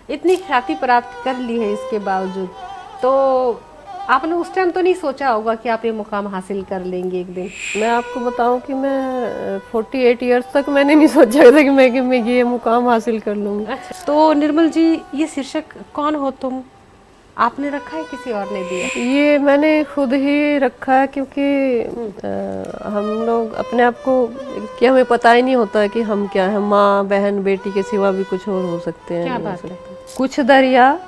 इतनी ख्याति प्राप्त कर ली है इसके बावजूद, तो आपने उस टाइम तो नहीं सोचा होगा कि आप ये मुकाम हासिल कर लेंगे एक दिन? मैं आपको बताऊं कि मैं 48 ईयर्स तक मैंने नहीं सोचा था कि मैं ये मुकाम हासिल कर लूँगी। अच्छा, तो निर्मल जी, ये शीर्षक कौन हो तुम आपने रखा है, किसी और ने दिया? ये मैंने खुद ही रखा है, क्योंकि हम लोग अपने आप को कि हमें पता ही नहीं होता है कि हम क्या हैं। माँ बहन बेटी के सिवा भी कुछ और हो सकते हैं। क्या बात है। कुछ दरिया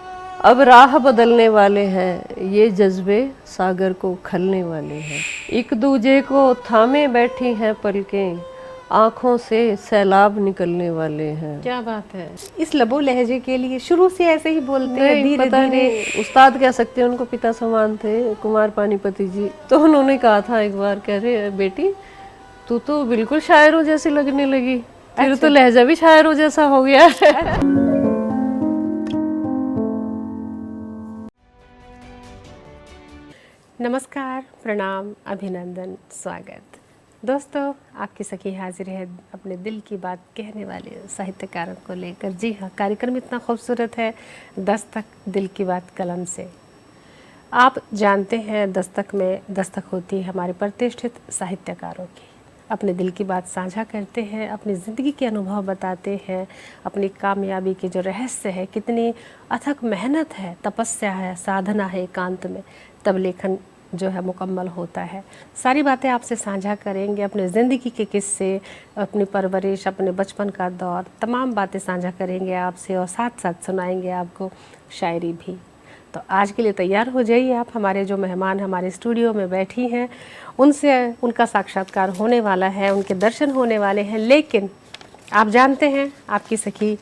अब राह बदलने वाले हैं, ये जज्बे सागर को खलने वाले हैं। एक दूजे को थामे बैठी हैं पलकें, आँखों से सैलाब निकलने वाले हैं। क्या बात है। इस लबो लहजे के लिए शुरू से ऐसे ही बोलते हैं? धीरे पता धीरे नहीं, उस्ताद कह सकते हैं, उनको पिता समान थे कुमार पानीपति जी। तो उन्होंने कहा था एक बार, कह रहे बेटी तू तो बिल्कुल शायरों जैसी लगने लगी, फिर तो लहजा भी शायरों जैसा हो गया है। नमस्कार, प्रणाम, अभिनंदन, स्वागत। दोस्तों, आपकी सखी हाजिर है अपने दिल की बात कहने वाले साहित्यकारों को लेकर। जी हाँ, कार्यक्रम इतना खूबसूरत है, दस्तक दिल की बात कलम से। आप जानते हैं, दस्तक में दस्तक होती है हमारे प्रतिष्ठित साहित्यकारों की। अपने दिल की बात साझा करते हैं, अपनी ज़िंदगी के अनुभव बताते हैं, अपनी कामयाबी के जो रहस्य है, कितनी अथक मेहनत है, तपस्या है, साधना है एकांत में, तब लेखन जो है मुकम्मल होता है। सारी बातें आपसे साझा करेंगे, अपने ज़िंदगी के किस्से, अपनी परवरिश, अपने बचपन का दौर, तमाम बातें साझा करेंगे आपसे, और साथ साथ सुनाएंगे आपको शायरी भी। तो आज के लिए तैयार हो जाइए आप। हमारे जो मेहमान हमारे स्टूडियो में बैठी हैं, उनसे उनका साक्षात्कार होने वाला है, उनके दर्शन होने वाले हैं। लेकिन आप जानते हैं, आपकी सखी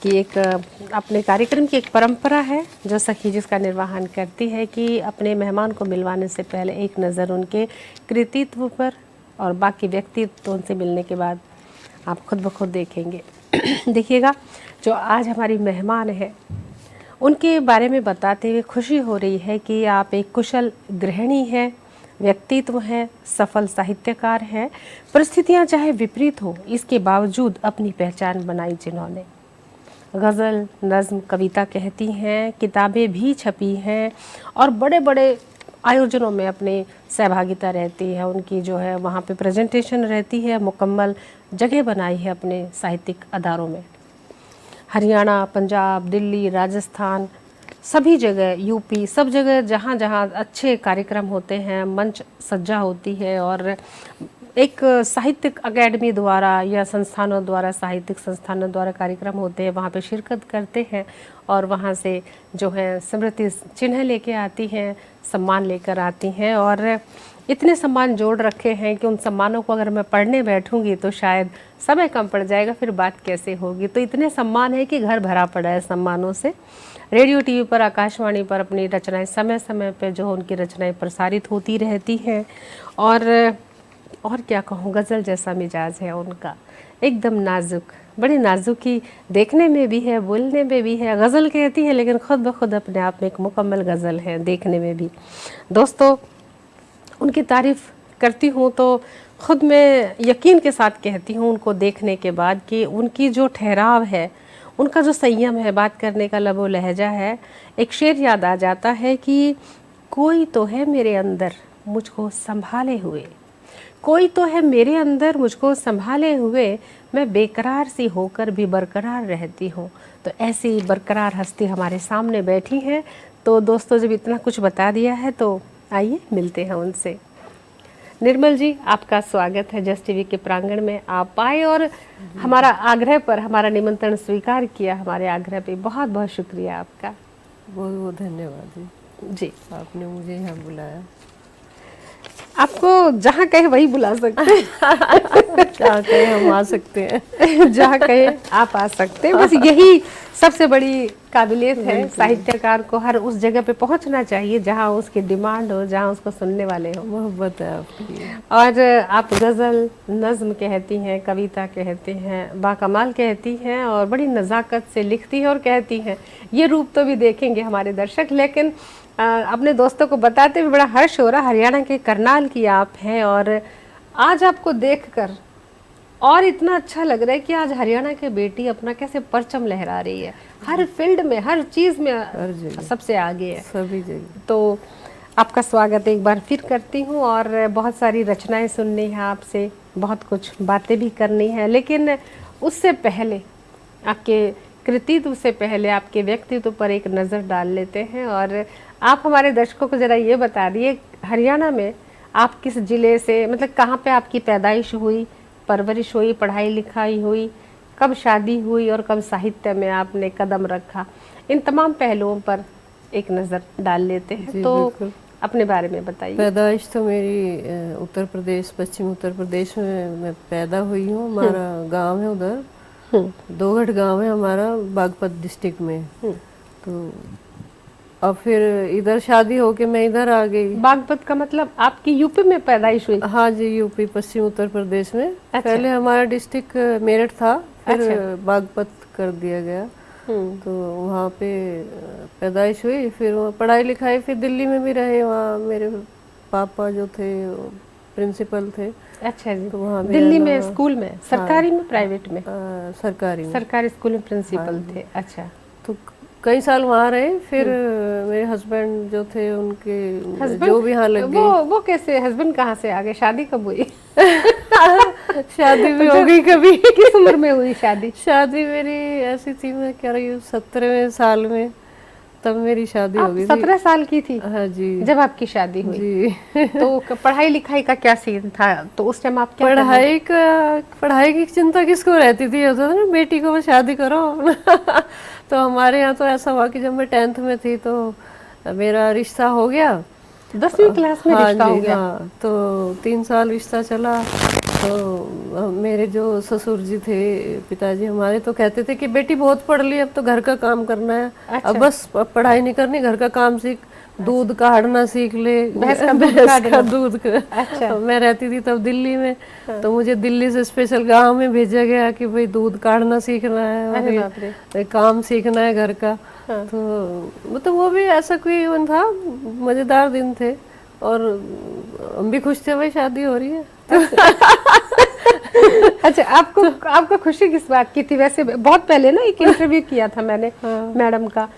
की एक अपने कार्यक्रम की एक परंपरा है जो सखी जिसका निर्वहन करती है कि अपने मेहमान को मिलवाने से पहले एक नज़र उनके कृतित्व पर, और बाकी व्यक्तित्व उनसे मिलने के बाद आप खुद ब खुद देखेंगे। देखिएगा, जो आज हमारी मेहमान है उनके बारे में बताते हुए खुशी हो रही है कि आप एक कुशल गृहिणी हैं, व्यक्तित्व हैं, सफल साहित्यकार हैं। परिस्थितियां चाहे विपरीत हो, इसके बावजूद अपनी पहचान बनाई जिन्होंने। गज़ल, नज़्म, कविता कहती हैं, किताबें भी छपी हैं, और बड़े बड़े आयोजनों में अपने सहभागिता रहती है उनकी, जो है वहाँ पे प्रेजेंटेशन रहती है, मुकम्मल जगह बनाई है अपने साहित्यिक अदारों में। हरियाणा, पंजाब, दिल्ली, राजस्थान, सभी जगह, यूपी, सब जगह जहाँ जहाँ अच्छे कार्यक्रम होते हैं, मंच सज्जा होती है, और एक साहित्यिक अकेडमी द्वारा या संस्थानों द्वारा, साहित्यिक संस्थानों द्वारा कार्यक्रम होते हैं, वहाँ पे शिरकत करते हैं, और वहाँ से जो है स्मृति चिन्ह लेके आती हैं, सम्मान लेकर आती हैं। और इतने सम्मान जोड़ रखे हैं कि उन सम्मानों को अगर मैं पढ़ने बैठूंगी तो शायद समय कम पड़ जाएगा, फिर बात कैसे होगी। तो इतने सम्मान है कि घर भरा पड़ा है सम्मानों से। रेडियो, टीवी पर, आकाशवाणी पर अपनी रचनाएं समय समय पर जो उनकी रचनाएं प्रसारित होती रहती हैं। और क्या कहूँ, गज़ल जैसा मिजाज है उनका, एकदम नाजुक, बड़ी नाजुकी देखने में भी है, बोलने में भी है। गज़ल कहती है लेकिन खुद ब खुद अपने आप में एक मुकम्मल गज़ल है, देखने में भी। दोस्तों, उनकी तारीफ़ करती हूँ तो ख़ुद में यकीन के साथ कहती हूँ उनको देखने के बाद कि उनकी जो ठहराव है, उनका जो संयम है, बात करने का लबो लहजा है। एक शेर याद आ जाता है कि कोई तो है मेरे अंदर मुझको संभाले हुए, कोई तो है मेरे अंदर मुझको संभाले हुए, मैं बेकरार सी होकर भी बरकरार रहती हूँ। तो ऐसी बरकरार हस्ती हमारे सामने बैठी है। तो दोस्तों, जब इतना कुछ बता दिया है तो आइए मिलते हैं उनसे। निर्मल जी, आपका स्वागत है जस टीवी के प्रांगण में। आप आए और हमारा आग्रह पर हमारा निमंत्रण स्वीकार किया। हमारे आग्रह पे बहुत बहुत शुक्रिया आपका। बहुत बहुत धन्यवाद जी, आपने मुझे यहाँ बुलाया। आपको जहाँ कहे वही बुला सकते हैं। जहाँ कहे हम आ सकते हैं। जहाँ कहे आप आ सकते हैं। बस यही सबसे बड़ी काबिलियत है साहित्यकार को, हर उस जगह पे पहुंचना चाहिए जहाँ उसकी डिमांड हो, जहाँ उसको सुनने वाले हो। मोहब्बत है आपकी। और आप गज़ल, नज़्म कहती हैं, कविता कहती हैं, बाकमाल कहती हैं, और बड़ी नज़ाकत से लिखती हैं और कहती हैं। ये रूप तो भी देखेंगे हमारे दर्शक। लेकिन अपने दोस्तों को बताते हुए बड़ा हर्ष हो रहा, हरियाणा के करनाल की आप हैं, और आज आपको देखकर और इतना अच्छा लग रहा है कि आज हरियाणा की बेटी अपना कैसे परचम लहरा रही है, हर फील्ड में, हर चीज में हर जगह सबसे आगे है। सभी जगह। तो आपका स्वागत एक बार फिर करती हूँ, और बहुत सारी रचनाएं सुननी है आपसे, बहुत कुछ बातें भी करनी है, लेकिन उससे पहले आपके कृतित्व से पहले आपके व्यक्तित्व पर एक नज़र डाल लेते हैं। और आप हमारे दर्शकों को ज़रा ये बता दिए, हरियाणा में आप किस ज़िले से, मतलब कहाँ पे आपकी पैदाइश हुई, परवरिश हुई, पढ़ाई लिखाई हुई, कब शादी हुई और कब साहित्य में आपने कदम रखा, इन तमाम पहलुओं पर एक नज़र डाल लेते हैं। तो बिल्कुल। अपने बारे में बताइए। पैदाइश तो मेरी उत्तर प्रदेश, पश्चिम उत्तर प्रदेश में मैं पैदा हुई हूँ। हमारा गांव है उधर, दोघट गांव है हमारा, बागपत डिस्ट्रिक्ट में। तो अब फिर इधर शादी होके मैं इधर आ गई। बागपत का मतलब आपकी यूपी में पैदाइश हुई? हाँ जी, यूपी पश्चिम उत्तर प्रदेश में। अच्छा। पहले हमारा डिस्ट्रिक्ट मेरठ था, फिर बागपत कर दिया गया। तो वहाँ पे पैदाइश हुई, फिर वहाँ पढ़ाई लिखाई, फिर दिल्ली में भी रहे। वहाँ मेरे पापा जो थे प्रिंसिपल थे। अच्छा जी। तो वहाँ दिल्ली में स्कूल में, सरकारी में, प्राइवेट में? सरकारी में। सरकारी स्कूल में प्रिंसिपल थे। अच्छा। तो कई साल वहाँ रहे। फिर मेरे हस्बैंड जो थे उनके जो भी यहाँ लग गए। वो कैसे, हस्बैंड कहाँ से आ गए? शादी कब हुई? शादी भी हो गई कभी। किस उम्र में हुई शादी? शादी मेरी ऐसी थी, मैं कह रही हूँ 17वें साल में, तब मेरी शादी हो गई थी। 17 साल की थी? हाँ जी। जब आपकी शादी हुई जी। तो पढ़ाई लिखाई का क्या सीन था? तो उस टाइम आप क्या पढ़ाई की चिंता किसको रहती थी, होता था ना बेटी को शादी करो। तो हमारे यहाँ तो ऐसा हुआ कि जब मैं 10th में थी तो मेरा रिश्ता हो गया। 10वीं क्लास में रिश्ता हो गया? हाँ, तो 3 साल रिश्ता चला। तो मेरे जो ससुर जी थे, पिताजी हमारे, तो कहते थे कि बेटी बहुत पढ़ ली, अब तो घर का काम करना है। अच्छा। अब बस पढ़ाई नहीं करनी, घर का काम सीख, दूध काढ़ना सीख ले, भैंस का दूध का। अच्छा। मैं रहती थी तब दिल्ली में। तो मुझे दिल्ली से स्पेशल गांव में भेजा गया कि भाई दूध काढ़ना सीखना है और काम सीखना है घर का। तो मतलब वो भी ऐसा कोई वो था, मजेदार दिन थे। और हम भी खुश थे, भाई शादी हो रही है। अच्छा, आपको खुशी किस बात की थी? वैसे बहुत पहले ना एक इंटरव्यू किया था मैंने मैडम का,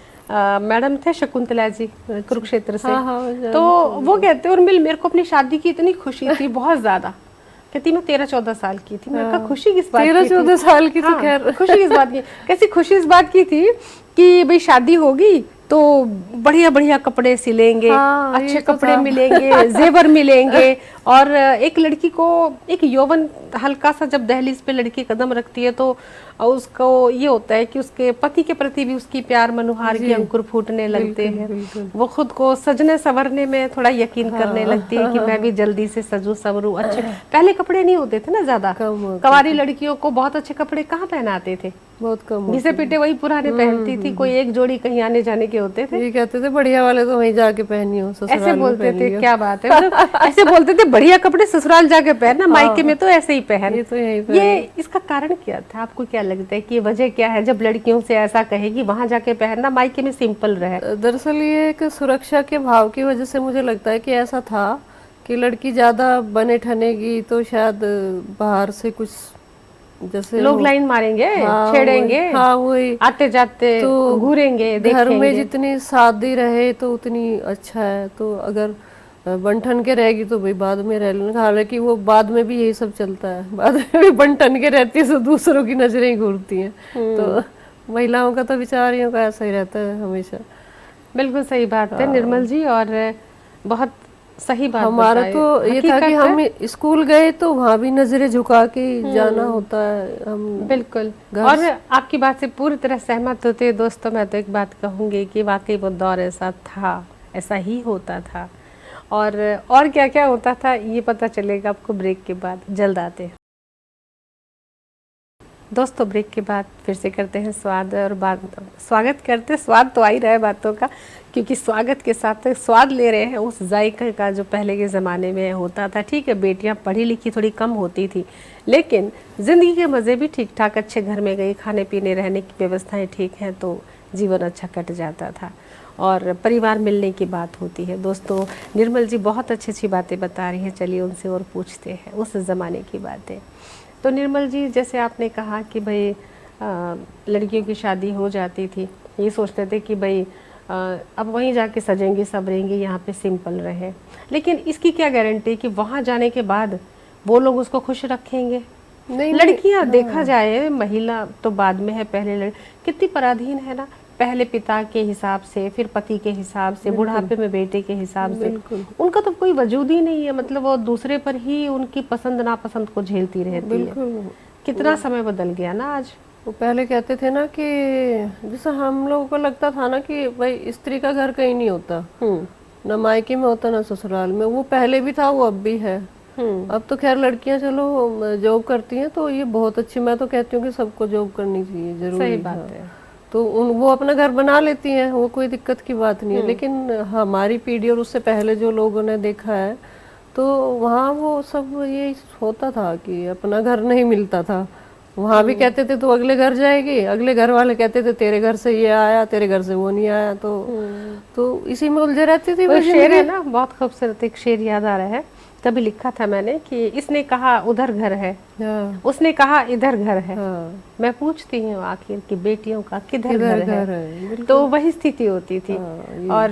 मैडम थे शकुंतला जी, कुरुक्षेत्र से। तो वो कहते, और मेरे को अपनी शादी की इतनी खुशी थी, बहुत ज्यादा। कहती मैं 13-14 साल की थी। मैंने कहा खुशी किस बात की? 13-14 साल की तो खैर खुशी किस बात की? कैसी खुशी इस बात की थी कि भाई शादी होगी तो बढ़िया बढ़िया कपड़े सिलेंगे, अच्छे कपड़े मिलेंगे, जेवर मिलेंगे। और एक लड़की को, एक यौवन हल्का सा जब दहलीज पे लड़की कदम रखती है तो उसको ये होता है कि उसके पति के प्रति भी उसकी प्यार मनुहार के अंकुर फूटने लगते हैं। वो खुद को सजने संवरने में थोड़ा यकीन करने लगती है कि मैं भी जल्दी से सजूं संवरूं। अच्छे पहले कपड़े नहीं होते थे ना ज्यादा, कवारी लड़कियों को बहुत अच्छे कपड़े कहाँ पहनाते थे, बहुत कम, घिसे पिटे वही पुराने पहनती थी। कोई एक जोड़ी कहीं आने जाने के होते थे। ये कहते थे बढ़िया वाले तो वहीं जाके पहनियो, ससुराल ऐसे बोलते थे। क्या बात है, मतलब ऐसे बोलते थे बढ़िया कपड़े ससुराल जाके पहनना, मायके में तो ऐसे ही पहन। ये तो यही ये इसका कारण क्या था? आपको क्या लगता है कि वजह क्या है जब लड़कियों से ऐसा कहे कि वहां जाके पहनना, मायके में सिंपल रहे? दरअसल ये एक सुरक्षा के भाव की वजह से मुझे लगता है कि ऐसा था कि लड़की ज्यादा बने ठनेगी तो शायद बाहर से कुछ, जैसे लोग लाइन मारेंगे, छेड़ेंगे, वही आते जाते तो घूरेंगे, देखेंगे। घर में जितनी शादी रहे तो उतनी अच्छा है। तो अगर बंठन के रहेगी तो भाई बाद में रह लेना। हालांकि वो बाद में भी यही सब चलता है, बाद में भी बंठन के रहती है तो दूसरों की नजरें ही घूरती हैं। तो महिलाओं का तो विचारियों का ऐसा ही रहता है हमेशा। बिल्कुल सही बात है निर्मल जी, और बहुत सही बात। हमारा तो ये था कि हम स्कूल गए तो वहाँ भी नजरें झुका के जाना होता है। हम बिल्कुल, और आपकी बात से पूरी तरह सहमत होते हैं। दोस्तों, मैं तो एक बात कहूँगी कि वाकई वो दौर ऐसा था, ऐसा ही होता था। और क्या क्या होता था ये पता चलेगा आपको ब्रेक के बाद। जल्द आते हैं दोस्तों, ब्रेक के बाद फिर से करते हैं स्वागत करते, स्वाद तो आ ही रहा है बातों का, क्योंकि स्वागत के साथ स्वाद ले रहे हैं उस जायके का जो पहले के ज़माने में होता था। ठीक है, बेटियां पढ़ी लिखी थोड़ी कम होती थी, लेकिन ज़िंदगी के मज़े भी ठीक ठाक, अच्छे घर में गई, खाने पीने रहने की व्यवस्थाएं ठीक हैं तो जीवन अच्छा कट जाता था और परिवार मिलने की बात होती है। दोस्तों, निर्मल जी बहुत अच्छी अच्छी बातें बता रही हैं, चलिए उनसे और पूछते हैं उस ज़माने की बातें। तो निर्मल जी, जैसे आपने कहा कि भाई लड़कियों की शादी हो जाती थी, ये सोचते थे कि भाई अब वहीं जाके सजेंगे सबरेंगे, यहाँ पे सिंपल रहे, लेकिन इसकी क्या गारंटी कि वहाँ जाने के बाद वो लोग उसको खुश रखेंगे? नहीं लड़कियां देखा जाए, महिला तो बाद में है, पहले कितनी पराधीन है ना, पहले पिता के हिसाब से, फिर पति के हिसाब से, बुढ़ापे में बेटे के हिसाब से, उनका तो कोई वजूद ही नहीं है, मतलब वो दूसरे पर ही उनकी पसंद नापसंद को झेलती रहती है। कितना समय बदल गया ना आज। वो पहले कहते थे ना कि जैसे हम लोगों को लगता था ना कि भाई स्त्री का घर कहीं नहीं होता, न मायके में होता ना ससुराल में, वो पहले भी था, वो अब भी है। अब तो खैर लड़कियां चलो जॉब करती हैं तो ये बहुत अच्छी, मैं तो कहती हूँ कि सबको जॉब करनी चाहिए, जरूरी सही बात है। तो वो अपना घर बना लेती हैं, वो कोई दिक्कत की बात नहीं है। लेकिन हमारी पीढ़ी और उससे पहले जो लोगों ने देखा है तो वहाँ वो सब ये होता था कि अपना घर नहीं मिलता था। वहाँ भी कहते थे तो अगले घर जाएगी, अगले घर वाले कहते थे तेरे घर से ये आया, तेरे घर से वो नहीं आया, तो इसी में उलझे रहती थी। वो शेर है ना, बहुत खूबसूरत एक शेर याद आ रहा है, तभी लिखा था मैंने कि इसने कहा उधर घर है, उसने कहा इधर घर है, मैं पूछती हूँ आखिर कि बेटियों का किधर घर है। तो वही स्थिति होती थी। और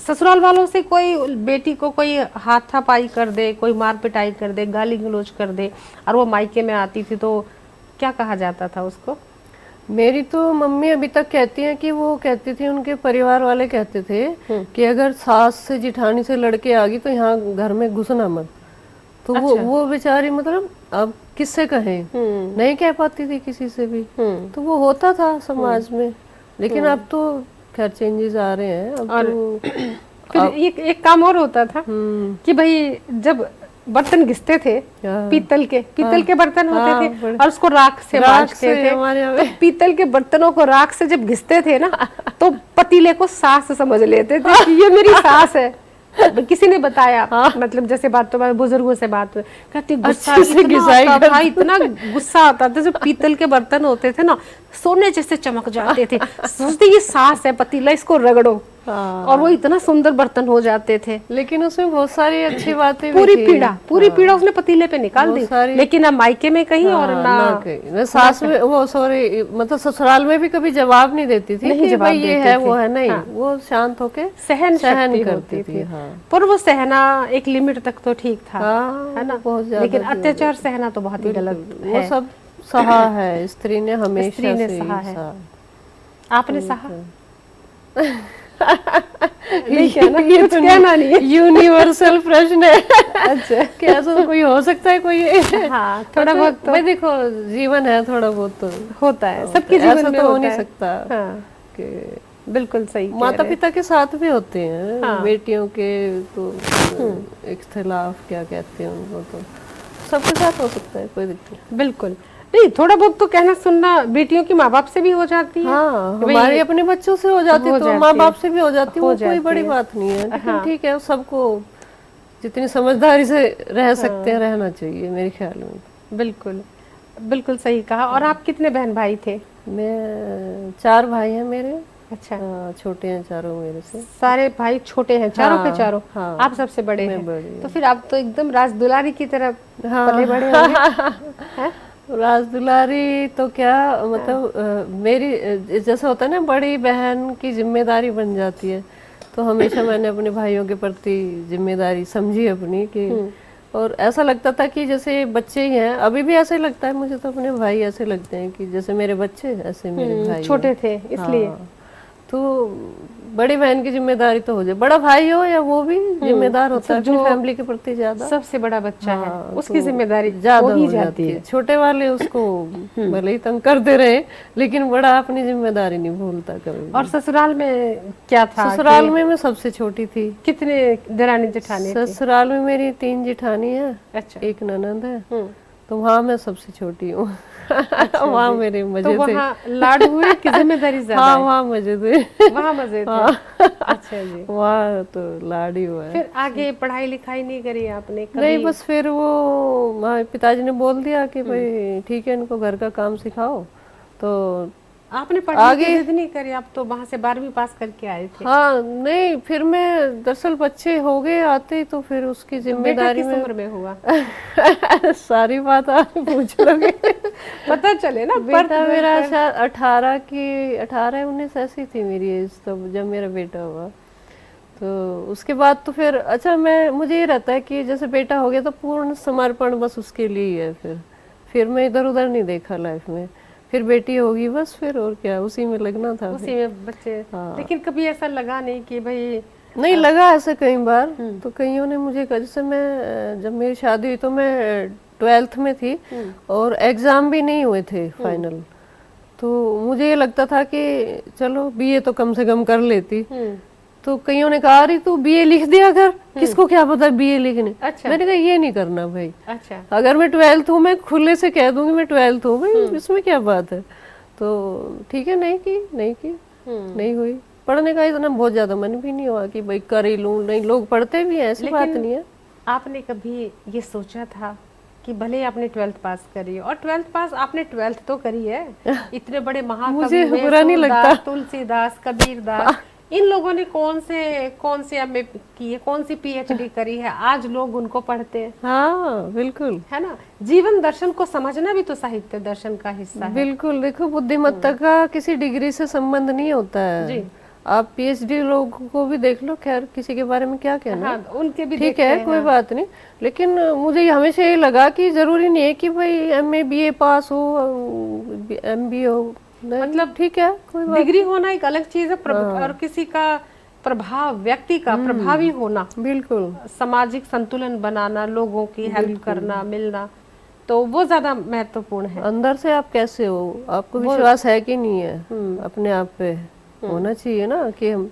ससुराल वालों से कोई बेटी को कोई हाथापाई कर दे, कोई मार पिटाई कर दे, गाली गलौज कर दे, और वो मायके में आती थी तो क्या कहा जाता था उसको? मेरी तो मम्मी अभी तक कहती हैं कि वो कहती थी, उनके परिवार वाले कहते थे कि अगर सास से जिठानी से लड़के आ गई तो यहाँ घर में घुसना मत। तो अच्छा। वो बेचारी मतलब अब किससे कहें, नहीं कह पाती थी किसी से भी। तो वो होता था समाज में, लेकिन अब तो खैर चेंजेस आ रहे हैं। अब और तो फिर एक काम और होता था कि भाई जब बर्तन घिसते थे, पीतल के बर्तन होते थे और उसको राख से मांजते थे, तो पीतल के बर्तनों को राख से जब घिसते थे ना तो पतीले को सास समझ लेते थे कि ये मेरी सास है। किसी ने बताया, मतलब जैसे बात तो बुजुर्गों से बात कहती, गुस्सा इतना गुस्सा आता था, जो पीतल के बर्तन होते थे ना सोने जैसे चमक जाते थे, सोचते ये सास है, पतीला इसको रगड़ो, और वो इतना सुंदर बर्तन हो जाते थे। लेकिन उसमें बहुत सारी अच्छी बातें पूरी पीड़ा उसने पतीले पे निकाल दी। लेकिन अब मायके में कहीं और ना सास में वो सॉरी मतलब ससुराल में भी कभी जवाब नहीं देती थी कि भाई ये है वो है, नहीं वो शांत होके सहन करती थी। पर वो सहना एक लिमिट तक तो ठीक था, है ना, लेकिन अत्याचार सहना तो बहुत ही गलत है। वो सब सहा है, स्त्री ने हमेशा सहा है। आपने सहा? नहीं कहना, ये कुछ कहना नहीं है, यूनिवर्सल प्रश्न है। अच्छा, कैसा तो कोई हो सकता है कोई? हाँ, थोड़ा बहुत तो देखो जीवन है, थोड़ा बहुत तो होता है, सबके जीवन में हो नहीं सकता। कि बिल्कुल सही, माता पिता के साथ भी होते हैं, बेटियों के तो इख्तिलाफ क्या कहते हैं उनको, तो सबके साथ हो सकता है, कोई दिक्कत बिल्कुल नहीं। थोड़ा बहुत तो कहना सुनना बेटियों की माँ बाप से भी हो जाती है। हमारे अपने बच्चों से हो जाती है, तो माँ बाप से भी हो जाती है, वो कोई बड़ी बात नहीं है। लेकिन ठीक है, सबको जितनी समझदारी से रह सकते हैं रहना चाहिए मेरे ख्याल में। बिल्कुल बिल्कुल सही कहा। और आप कितने बहन भाई थे? मैं 4 भाई हैं मेरे। अच्छा, छोटे हैं चारों मेरे से। सारे भाई छोटे हैं, चारों के चारों? आप सबसे बड़े हैं, तो फिर आप तो एकदम राजदुलारी की तरह पले बड़े होंगे। राजदुलारी तो क्या मतलब मेरी जैसा होता है ना, बड़ी बहन की जिम्मेदारी बन जाती है, तो हमेशा मैंने अपने भाइयों के प्रति जिम्मेदारी समझी अपनी कि, और ऐसा लगता था कि जैसे बच्चे ही हैं, अभी भी ऐसे लगता है मुझे, तो अपने भाई ऐसे लगते हैं कि जैसे मेरे बच्चे, ऐसे मेरे भाई छोटे थे इसलिए। तो बड़ी बहन की जिम्मेदारी तो हो जाए, बड़ा भाई हो या वो भी जिम्मेदार होता है अपनी फैमिली के प्रति ज्यादा। सबसे बड़ा बच्चा है, उसकी जिम्मेदारी ज्यादा हो जाती है। छोटे वाले उसको भले ही तंग करते रहे, लेकिन बड़ा अपनी जिम्मेदारी नहीं भूलता कभी। और ससुराल में क्या था? ससुराल में मैं सबसे छोटी थी। कितने दरानी जेठानी? ससुराल में मेरी 3 जेठानी है। अच्छा। 1 ननद है, तो वहाँ मैं सबसे छोटी हूँ। अच्छा, वहाँ मेरे मजे थे। तो वहाँ लाड हुए कि जिम्मेदारी ज्यादा? हाँ, वहाँ मजे थे। वहाँ मजे थे। अच्छा जी। वहाँ तो लाड ही हुआ है। फिर आगे पढ़ाई लिखाई नहीं करी आपने कभी? नहीं, बस फिर वो पिताजी ने बोल दिया कि भाई ठीक है, इनको घर का काम सिखाओ, तो आपने पढ़ने की जिद नहीं करी, आप तो वहां से 12वीं पास करके आए थे। हाँ नहीं, फिर मैं दरअसल बच्चे हो गए आते तो फिर उसकी जिम्मेदारी किस उम्र में हुआ? सारी बात आप पूछ लोगे। पता चले ना। बेटा मेरा शायद 18-19 ऐसी थी मेरी एज तब जब मेरा बेटा हुआ। तो उसके बाद तो फिर अच्छा मुझे ये रहता है कि जैसे बेटा हो गया तो पूर्ण समर्पण बस उसके लिए ही है। फिर मैं इधर उधर नहीं देखा लाइफ में। फिर बेटी होगी बस, फिर और क्या, उसी में लगना था, उसी में बच्चे। हाँ। लेकिन कभी ऐसा लगा नहीं कि भाई? नहीं लगा ऐसे कई बार। तो कईयों ने मुझे कहा, जैसे मैं जब मेरी शादी हुई तो मैं 12th में थी और एग्जाम भी नहीं हुए थे फाइनल। तो मुझे ये लगता था कि चलो बीए तो कम से कम कर लेती। तो कईयों ने कहा अरे तू बीए लिख दिया कर, किसको क्या पता बीए लिखने। अच्छा। मैंने कहा ये नहीं करना भाई। अच्छा। अगर मैं 12th हूँ, मैं खुले से कह दूंगी मैं 12th हूँ भाई, इसमें क्या बात है। तो ठीक है, नहीं की नहीं हुई। पढ़ने का इतना बहुत ज्यादा मन भी नहीं हुआ कि भाई कर ही लूं। नहीं, लोग पढ़ते भी हैं, ऐसी बात नहीं है। आपने कभी ये सोचा था कि भले आपने 12th पास करी, और 12th पास आपने 12th तो करी है, इतने बड़े महाकवि मुझे बुरा नहीं लगता। तुलसीदास, कबीरदास, इन लोगों ने कौन से एमए की है, कौन सी पीएचडी करी है, आज लोग उनको पढ़ते हैं। हाँ बिल्कुल, है ना। जीवन दर्शन को समझना भी तो साहित्य दर्शन का हिस्सा है। बिल्कुल। देखो, बुद्धिमत्ता का किसी डिग्री से संबंध नहीं होता है जी। आप पीएचडी लोगों को भी देख लो, खैर किसी के बारे में क्या कहना। हाँ, उनके भी ठीक है, कोई बात नहीं। लेकिन मुझे हमेशा ये लगा कि जरूरी नहीं है कि भाई एमए बीए पास हो, एमबी हो, मतलब ठीक है, कोई बात। डिग्री होना एक अलग चीज है, और किसी का प्रभाव, व्यक्ति का प्रभावी होना, बिल्कुल, सामाजिक संतुलन बनाना, लोगों की हेल्प करना, मिलना, तो वो ज्यादा महत्वपूर्ण है। अंदर से आप कैसे हो, आपको विश्वास है कि नहीं है अपने आप पे, होना चाहिए ना कि हम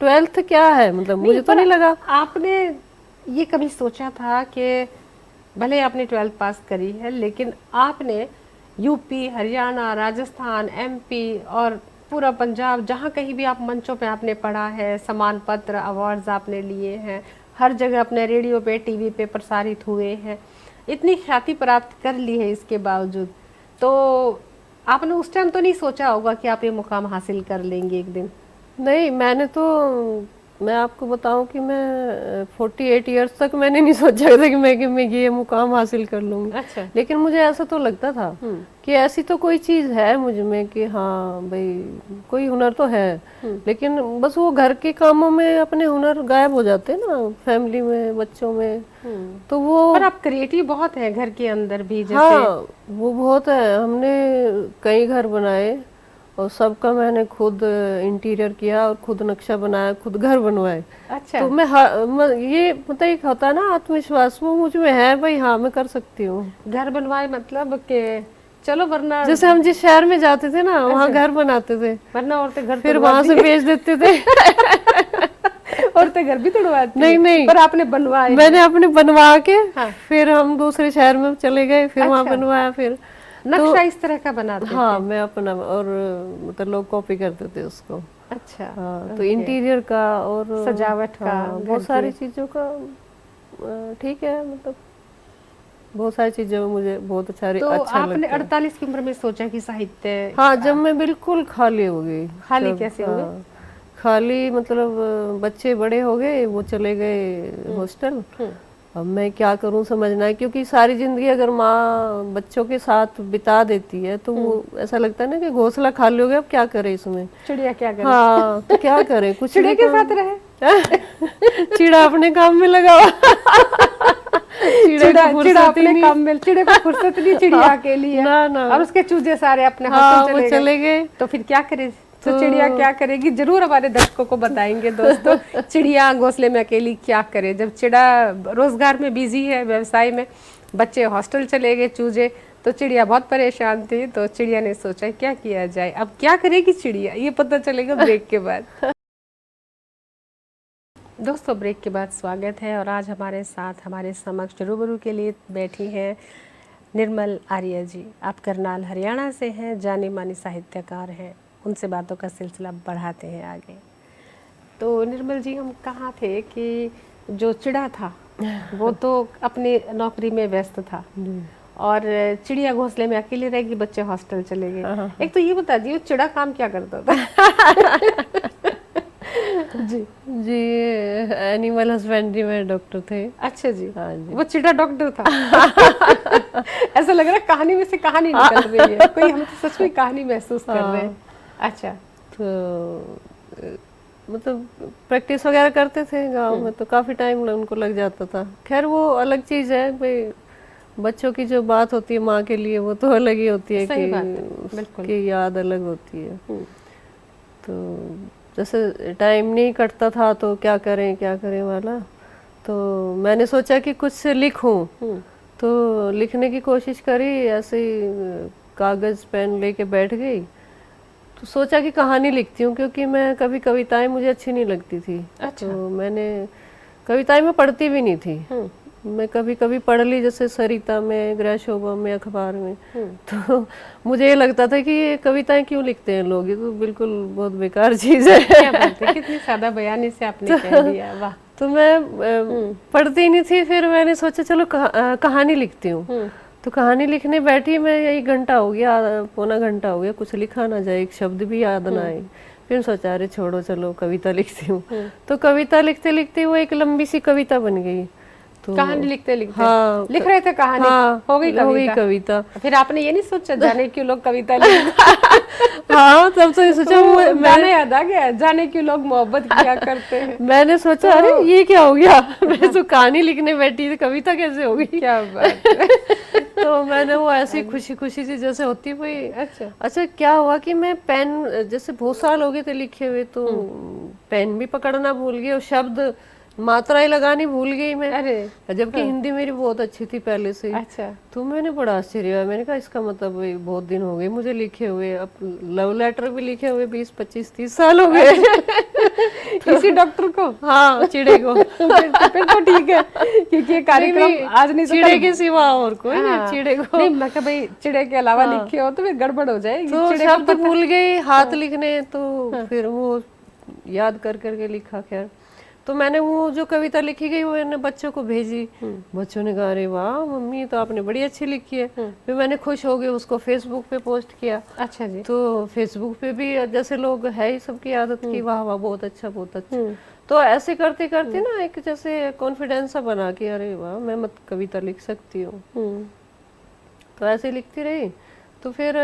12th क्या है, मतलब मुझे तो नहीं लगा। आपने ये कभी सोचा था कि भले आपने 12th पास करी है, लेकिन आपने यूपी, हरियाणा, राजस्थान, एमपी और पूरा पंजाब, जहाँ कहीं भी आप मंचों पे आपने पढ़ा है, सम्मान पत्र, अवार्ड्स आपने लिए हैं, हर जगह अपने रेडियो पे, टीवी पे प्रसारित हुए हैं, इतनी ख्याति प्राप्त कर ली है, इसके बावजूद तो आपने उस टाइम तो नहीं सोचा होगा कि आप ये मुकाम हासिल कर लेंगे एक दिन? नहीं, मैं आपको बताऊं कि मैं 48 इयर्स तक मैंने नहीं सोचा था कि मैं ये मुकाम हासिल कर लूंगी। अच्छा। लेकिन मुझे ऐसा तो लगता था कि ऐसी तो कोई चीज है मुझ में कि हाँ भाई कोई हुनर तो है। लेकिन बस वो घर के कामों में अपने हुनर गायब हो जाते हैं ना, फैमिली में, बच्चों में। तो वो, पर आप क्रिएटिव बहुत है घर के अंदर भी, जैसे। हाँ वो बहुत है। हमने कई घर बनाए और सबका मैंने खुद इंटीरियर किया और खुद नक्शा बनाया, खुद घर बनवाए। अच्छा। तो ये मतलब एक होता है ना आत्मविश्वास, वो मुझ में है भाई, हाँ मैं कर सकती हूँ। घर बनवाए मतलब के चलो, वरना जैसे हम जिस शहर में जाते थे ना, वहाँ घर बनाते थे, वरना औरतें घर फिर वहाँ से भेज देते थे। औरतें घर भी तुड़वाती? नहीं, पर आपने बनवाए? मैंने अपने बनवा के, हाँ। फिर हम दूसरे शहर में चले गए, फिर वहाँ बनवाया। फिर नक्शा इस तरह का बनाते थे? हाँ, मैं अपना, और मतलब लोग कॉपी करते थे उसको। अच्छा। हाँ, तो इंटीरियर का और सजावट का, बहुत सारी चीजों का, ठीक है, मतलब बहुत सारी चीजों में मुझे बहुत अच्छा लगता है। तो आपने 48 की उम्र में सोचा कि साहित्य? हाँ, जब मैं बिल्कुल खाली हो गई। खाली कैसे हो गई? खाली मतलब बच्चे बड़े हो गए, वो चले गए हॉस्टल। अब मैं क्या करूं समझना है, क्योंकि सारी जिंदगी अगर माँ बच्चों के साथ बिता देती है तो वो ऐसा लगता है ना कि घोंसला खाली हो गया, अब क्या करे इसमें, चिड़िया क्या करे। हाँ, तो क्या करे, कुछ चिड़िया के साथ रहे। चिड़ा अपने काम में लगा चिड़ा अपने काम में, चिड़े को फुर्सत नहीं चिड़िया के लिए ना। और उसके चूजे सारे अपने हॉस्टल चले गए, तो फिर क्या करे, तो चिड़िया क्या करेगी? जरूर हमारे दर्शकों को बताएंगे दोस्तों, चिड़िया घोंसले में अकेली क्या करे, जब चिड़ा रोजगार में बिजी है, व्यवसाय में, बच्चे हॉस्टल चले गए, चूजे, तो चिड़िया बहुत परेशान थी। तो चिड़िया ने सोचा क्या किया जाए, अब क्या करेगी चिड़िया, ये पता चलेगा ब्रेक के बाद। दोस्तों, ब्रेक के बाद स्वागत है, और आज हमारे साथ, हमारे समक्ष रूबरू के लिए बैठी हैं निर्मल आर्य जी। आप करनाल हरियाणा से हैं, जाने माने साहित्यकार हैं। उनसे बातों का सिलसिला बढ़ाते हैं आगे। तो निर्मल जी, हम कहाँ थे कि जो चिड़ा था वो तो अपनी नौकरी में व्यस्त था, और चिड़िया घोंसले में अकेले रहेगी, बच्चे हॉस्टल चले गए। एक तो ये बता दिए चिड़ा काम क्या करता था? जी जी, एनिमल हस्बेंड्री में डॉक्टर थे। अच्छा जी, हाँ जी। वो चिड़ा डॉक्टर था। ऐसा लग रहा है कहानी में से कहानी निकल रही है, कोई हम तो सच में कहानी महसूस कर रहे हैं। अच्छा, तो मतलब प्रैक्टिस वगैरह करते थे गांव में, तो काफ़ी टाइम उनको लग जाता था। खैर वो अलग चीज़ है भाई, बच्चों की जो बात होती है माँ के लिए वो तो अलग ही होती है सही कि बात है, बिल्कुल। उसकी याद अलग होती है। तो जैसे टाइम नहीं कटता था तो क्या करें वाला, तो मैंने सोचा कि कुछ लिखूं। तो लिखने की कोशिश करी, ऐसे ही कागज़ पेन लेके बैठ गई, तो सोचा कि कहानी लिखती हूँ, क्योंकि मैं कभी कविताएं मुझे अच्छी नहीं लगती थी। अच्छा। तो मैंने कविताएं मैं पढ़ती भी नहीं थी। मैं कभी कभी पढ़ ली, जैसे सरिता में, गृहशोभा में, अखबार में। तो मुझे ये लगता था कि ये कविताएं क्यों लिखते हैं लोग, ये तो बिल्कुल बहुत बेकार चीज़ है। क्या बात है, कितनी सादा बयानी से आपने कह दिया, वाह। तो मैं पढ़ती नहीं थी, फिर मैंने सोचा चलो कहानी लिखती हूँ। तो कहानी लिखने बैठी, मैं यही घंटा हो गया, पौना घंटा हो गया, कुछ लिखा ना जाए, एक शब्द भी याद ना आए। फिर सोचा अरे छोड़ो, चलो कविता लिखती हूँ। तो कविता लिखते लिखते वो एक लंबी सी कविता बन गई। तो कहानी लिखते लिखते, हाँ, लिख रहे थे कहानी, हाँ, हो गई कविता। फिर आपने ये नहीं सोचा जाने क्यों लोग कविता लिखते? हाँ, तब तो ये सोचा, मैंने याद आ गया, जाने क्यों लोग मोहब्बत किया करते हैं। मैंने सोचा अरे ये क्या हो गया, मैं तो कहानी लिखने बैठी थी, कविता कैसे हो गई? क्या बात है। तो मैंने वो ऐसी खुशी खुशी सी जैसे होती हुई। अच्छा, क्या हुआ कि मैं पेन, जैसे बहुत साल हो गए थे लिखे हुए, तो पेन भी पकड़ना भूल गई और शब्द मात्राएं लगानी भूल गई मैं। अरे, जबकि हिंदी मेरी बहुत अच्छी थी पहले से। अच्छा। तो मैंने बड़ा आश्चर्य हुआ, मैंने कहा इसका मतलब भाई बहुत दिन हो गए मुझे लिखे हुए, अब लव लेटर भी लिखे हुए 20, 25, 30 साल हो गए। इसी डॉक्टर को? हाँ, चिड़े को। फिर तो ठीक है, क्योंकि ये कार्यक्रम आज नहीं तो चिड़े के सिवा और कोई नहीं, चिड़े को नहीं। मैं कहा भाई चिड़े के अलावा लिखे हो तो फिर गड़बड़ हो जाएगी। तो शब्द भूल गई, हाथ लिखने, तो फिर वो याद कर करके लिखा। खैर, तो मैंने वो जो कविता लिखी गई वो मैंने बच्चों को भेजी। बच्चों ने कहा अरे वाह मम्मी, तो आपने बड़ी अच्छी लिखी है। फिर मैंने खुश हो गए, उसको फेसबुक पे पोस्ट किया। अच्छा जी। तो फेसबुक पे भी जैसे लोग है ही सबकी आदत की, वाह वाह बहुत अच्छा बहुत अच्छा। तो ऐसे करते करते ना एक जैसे कॉन्फिडेंस सा बना कि अरे वाह मैं मत कविता लिख सकती हूँ। तो ऐसे लिखती रही। तो फिर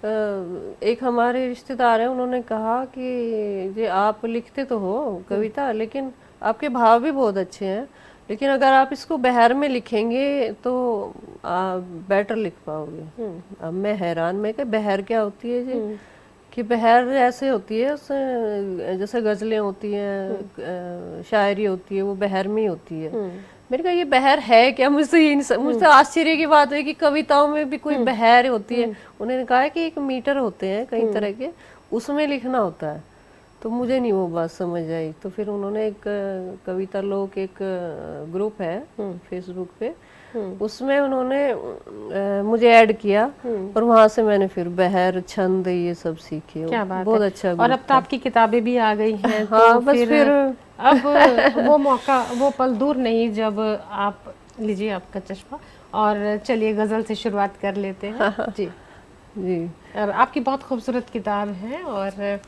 एक हमारे रिश्तेदार हैं, उन्होंने कहा कि ये आप लिखते तो हो कविता, लेकिन आपके भाव भी बहुत अच्छे हैं, लेकिन अगर आप इसको बहर में लिखेंगे तो आप बेटर लिख पाओगे। अब मैं हैरान, मैं क्या बहर क्या होती है जी? कि बहर ऐसे होती है, उसमें जैसे गजलें होती हैं, शायरी होती है, वो बहर में ही होती है। मैंने कहा ये बहर है क्या? मुझसे आश्चर्य की बात है कि कविताओं में भी कोई बहर होती है। उन्होंने कहा कि एक मीटर होते हैं कई तरह के, उसमें लिखना होता है। तो मुझे नहीं वो बात समझ आई। तो फिर उन्होंने एक कविता लोक एक ग्रुप है फेसबुक पे, उसमें उन्होंने मुझे ऐड किया और वहां से मैंने फिर बहर, छंद ये सब सीखे। क्या बात बहुत है। अच्छा। और अब तो आपकी किताबें भी आ गई हैं। हाँ, तो बस फिर अब वो मौका, वो पल दूर नहीं जब आप लीजिए आपका चश्मा और चलिए गजल से शुरुआत कर लेते हैं। जी जी। और आपकी बहुत खूबसूरत किताब है, और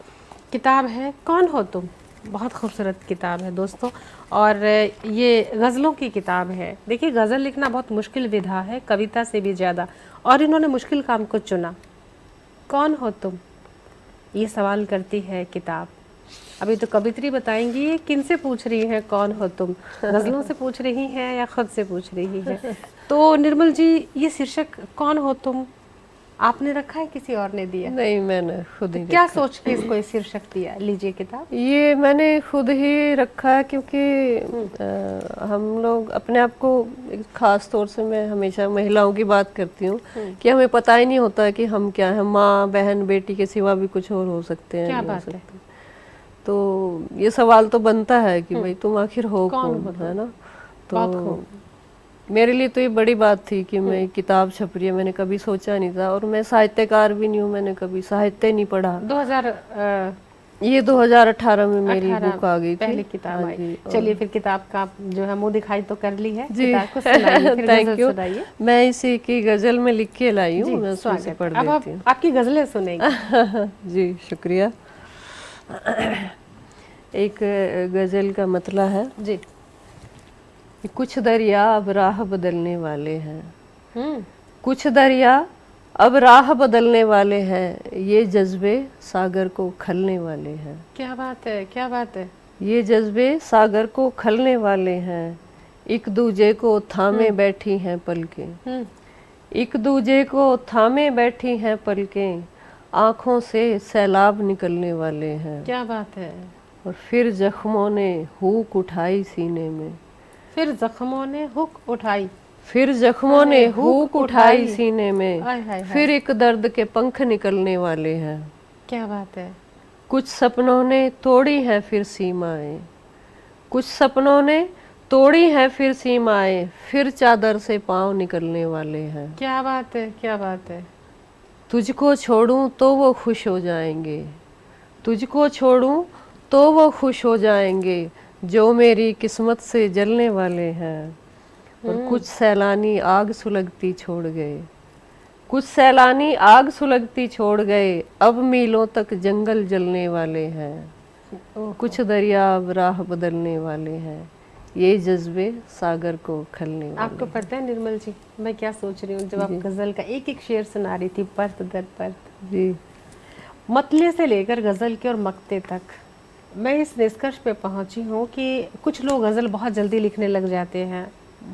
किताब है कौन हो तुम, बहुत खूबसूरत किताब है दोस्तों। और ये गज़लों की किताब है। देखिए गज़ल लिखना बहुत मुश्किल विधा है, कविता से भी ज़्यादा, और इन्होंने मुश्किल काम को चुना। कौन हो तुम, ये सवाल करती है किताब। अभी तो कवित्री बताएंगी ये किन से पूछ रही हैं कौन हो तुम, गज़लों से पूछ रही हैं या खुद से पूछ रही हैं। तो निर्मल जी, ये शीर्षक कौन हो तुम आपने रखा है किसी और ने दिया? नहीं, मैंने खुद ही। क्या सोच के इसको इस शीर्षक दिया? लीजिए किताब। ये मैंने खुद ही रखा है क्योंकि हम लोग अपने आप को, खास तौर से मैं हमेशा महिलाओं की बात करती हूँ कि हमें पता ही नहीं होता कि हम क्या है, माँ बहन बेटी के सिवा भी कुछ और हो सकते हैं। क्या बात है। तो ये सवाल तो बनता है कि भाई तुम आखिर हो कौन, है ना। तो मेरे लिए तो ये बड़ी बात थी कि मैं किताब छप रही है, मैंने कभी सोचा नहीं था। और मैं साहित्यकार भी नहीं हूँ, मैंने कभी साहित्य नहीं पढ़ा। ये 2018 में मेरी 18 बुक आ गई थी। पहली किताब हाँ आई। जी, चलिए फिर किताब का आप जो है मुंह दिखाई तो कर ली है, जी किताब को सुनाइए, फिर थैंक गजल यू। सुनाइए। मैं इसी की गजल में लिख के लाई हूँ, जी मैं उसमें से स्वागत। पढ़ अब आप देती हूँ। आपकी गजलें सुनेंगे। जी शुक्रिया। एक गजल का मतला है जी। कि कुछ दरिया अब राह बदलने वाले हैं, हम्म। कुछ दरिया अब राह बदलने वाले हैं, ये जज्बे सागर को खलने वाले हैं, क्या बात है, क्या बात है। ये जज्बे सागर को खलने वाले हैं, एक दूजे को थामे बैठी हैं पलकें, हम्म। एक दूजे को थामे बैठी हैं पलकें, आँखों से सैलाब निकलने वाले हैं, क्या बात है। और फिर जख्मों ने हूक उठाई सीने में, फिर जख्मों ने हुक उठाई, फिर जख्मों ने हूक हूक उठाई सीने में, आय हाय हाय। फिर एक दर्द के पंख निकलने वाले हैं, क्या बात है। कुछ सपनों ने तोड़ी हैं फिर सीमाएं, कुछ सपनों ने तोड़ी हैं फिर सीमाएं, फिर चादर से पाँव निकलने वाले हैं, क्या बात है, क्या बात है। तुझको छोड़ूं तो वो खुश हो जाएंगे, तुझको छोड़ूं तो वो खुश हो जाएंगे, जो मेरी किस्मत से जलने वाले हैं, और कुछ सैलानी आग सुलगती छोड़ गए, कुछ सैलानी आग सुलगती छोड़ गए, अब मीलों तक जंगल जलने वाले हैं, कुछ दरिया अब राह बदलने वाले हैं, ये जज्बे सागर को खलने वाले। आपको पता है निर्मल जी, मैं क्या सोच रही हूँ जब आप गजल का एक एक शेर सुना रही थी, परत दर परत, जी मतले से लेकर गजल के और मक्ते तक, मैं इस निष्कर्ष पे पहुंची हूँ कि कुछ लोग गजल बहुत जल्दी लिखने लग जाते हैं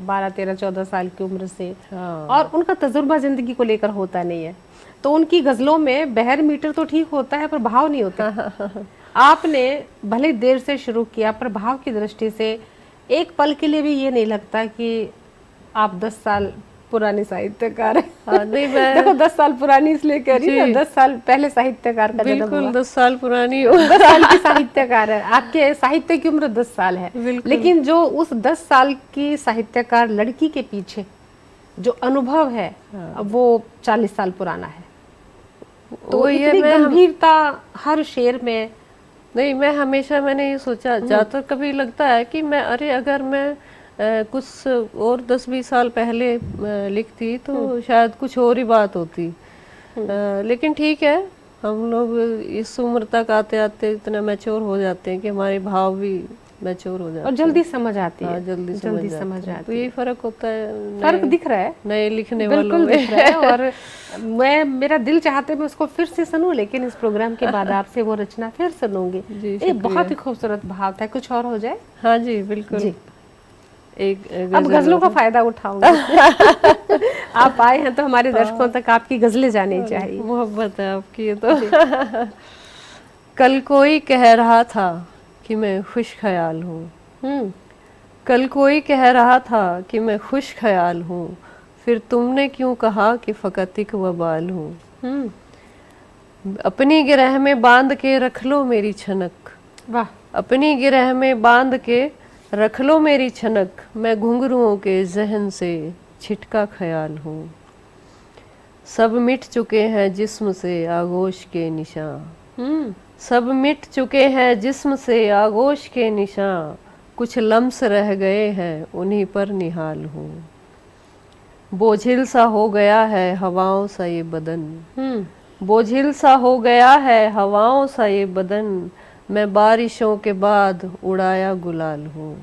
12, 13, 14 साल की उम्र से, हाँ। और उनका तजुर्बा जिंदगी को लेकर होता नहीं है, तो उनकी गजलों में बहर मीटर तो ठीक होता है पर भाव नहीं होता। आपने भले देर से शुरू किया पर भाव की दृष्टि से एक पल के लिए भी ये नहीं लगता कि आप 10 साल पुरानी साहित्यकार हैं। हाँ, नहीं मैं देखो 10 साल पुरानी इसलिए कह रही हूँ, 10 साल पहले साहित्यकार का जन्म बिल्कुल हुआ। 10 साल पुरानी हो। 10 साल की साहित्यकार है, आपके साहित्य की उम्र 10 साल है, लेकिन जो उस 10 साल की साहित्यकार लड़की के पीछे जो अनुभव है, वो 40 साल पुराना है। तो इतनी गंभीरता हर शेर में। नहीं, मैं हमेशा मैंने ये सोचा, ज़्यादातर कभी लगता है कि मैं अगर मैं कुछ और 10-20 साल पहले लिखती तो शायद कुछ और ही बात होती, लेकिन ठीक है, हम लोग इस उम्र तक आते आते इतना मैच्योर हो जाते हैं कि हमारे भाव भी मैच्योर हो जाते हैं और जल्दी समझ आती हाँ, है, जल्दी समझ आती है। तो यही फर्क होता है, फर्क दिख रहा है नए लिखने वालों बिल्कुल में। दिख रहा है। और मेरा दिल चाहते मैं उसको फिर से सुनूं, लेकिन इस प्रोग्राम के बाद आपसे वो रचना फिर सुनूंगी। ये बहुत ही खूबसूरत भाव था, कुछ और हो जाए। हाँ जी बिल्कुल जी। एक अब गजलों का फायदा उठाऊंगी। आप आए हैं तो हमारे दर्शकों तक आपकी गजलें जानी चाहिए। मोहब्बत है आपकी ये तो। कल कोई कह रहा था कि मैं खुश ख्याल हूँ, कल कोई कह रहा था कि मैं खुश ख्याल हूँ, फिर तुमने क्यों कहा कि फकत एक वबाल हूँ, अपनी गिरह में बांध के रख लो मेरी छनक, वाह। अपनी गिरह में बांध के रख लो मेरी छनक, मैं घुंघरुओं के जहन से छिटका ख्याल हूँ, सब मिट चुके हैं जिस्म से आगोश के निशान, सब मिट चुके हैं जिस्म से आगोश के निशान, कुछ लम्स रह गए हैं उन्हीं पर निहाल हूँ, बोझिल सा हो गया है हवाओं सा ये बदन, बोझिल सा हो गया है हवाओं सा ये बदन, मैं बारिशों के बाद उड़ाया गुलाल हूँ,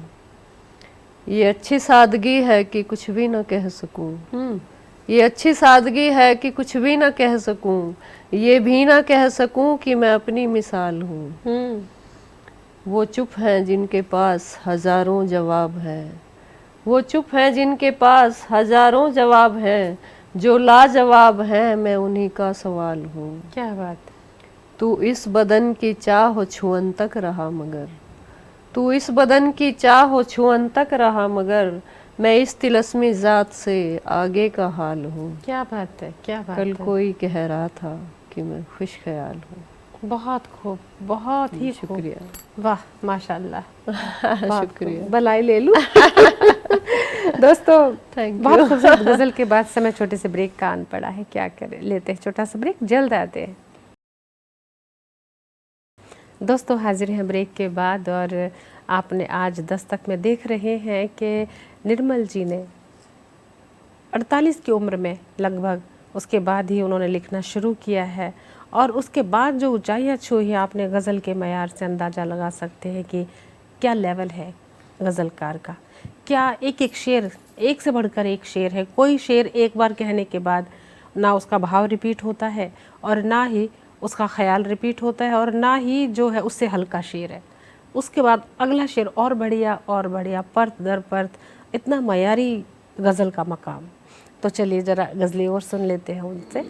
ये अच्छी सादगी है कि कुछ भी न कह सकूं, ये अच्छी सादगी है कि कुछ भी न कह सकूं, ये भी न कह सकूं कि मैं अपनी मिसाल हूँ, वो चुप हैं जिनके पास हजारों जवाब हैं, वो चुप हैं जिनके पास हजारों जवाब हैं, जो लाजवाब हैं मैं उन्हीं का सवाल हूँ, क्या बात। तू इस बदन की चाह छुअन तक रहा मगर, तू इस बदन की चाह छुअन तक रहा मगर, मैं इस तिलस्मी जात से आगे का हाल हूँ, क्या बात है, क्या बात कल है। कोई कह रहा था कि मैं खुश ख्याल हूँ। बहुत खूब, बहुत ही शुक्रिया। वाह माशाल्लाह। शुक्रिया। बलाई ले लूं। दोस्तों बहुत खूबसूरत गजल के बाद समय छोटे से ब्रेक का आन पड़ा है, क्या करें, लेते हैं छोटा सा ब्रेक, जल्द आते हैं। दोस्तों हाजिर हैं ब्रेक के बाद और आपने आज दस्तक में देख रहे हैं कि निर्मल जी ने 48 की उम्र में लगभग उसके बाद ही उन्होंने लिखना शुरू किया है और उसके बाद जो ऊंचाइयाँ छुई आपने गज़ल के मयार से अंदाज़ा लगा सकते हैं कि क्या लेवल है गज़लकार का। क्या एक एक शेर एक से बढ़कर एक शेर है। कोई शेर एक बार कहने के बाद ना उसका भाव रिपीट होता है और ना ही उसका ख्याल रिपीट होता है और ना ही जो है उससे हल्का शेर है। उसके बाद अगला शेर और बढ़िया परत दर परत, इतना मयारी गज़ल का मकाम। तो चलिए ज़रा गज़लें और सुन लेते हैं उनसे।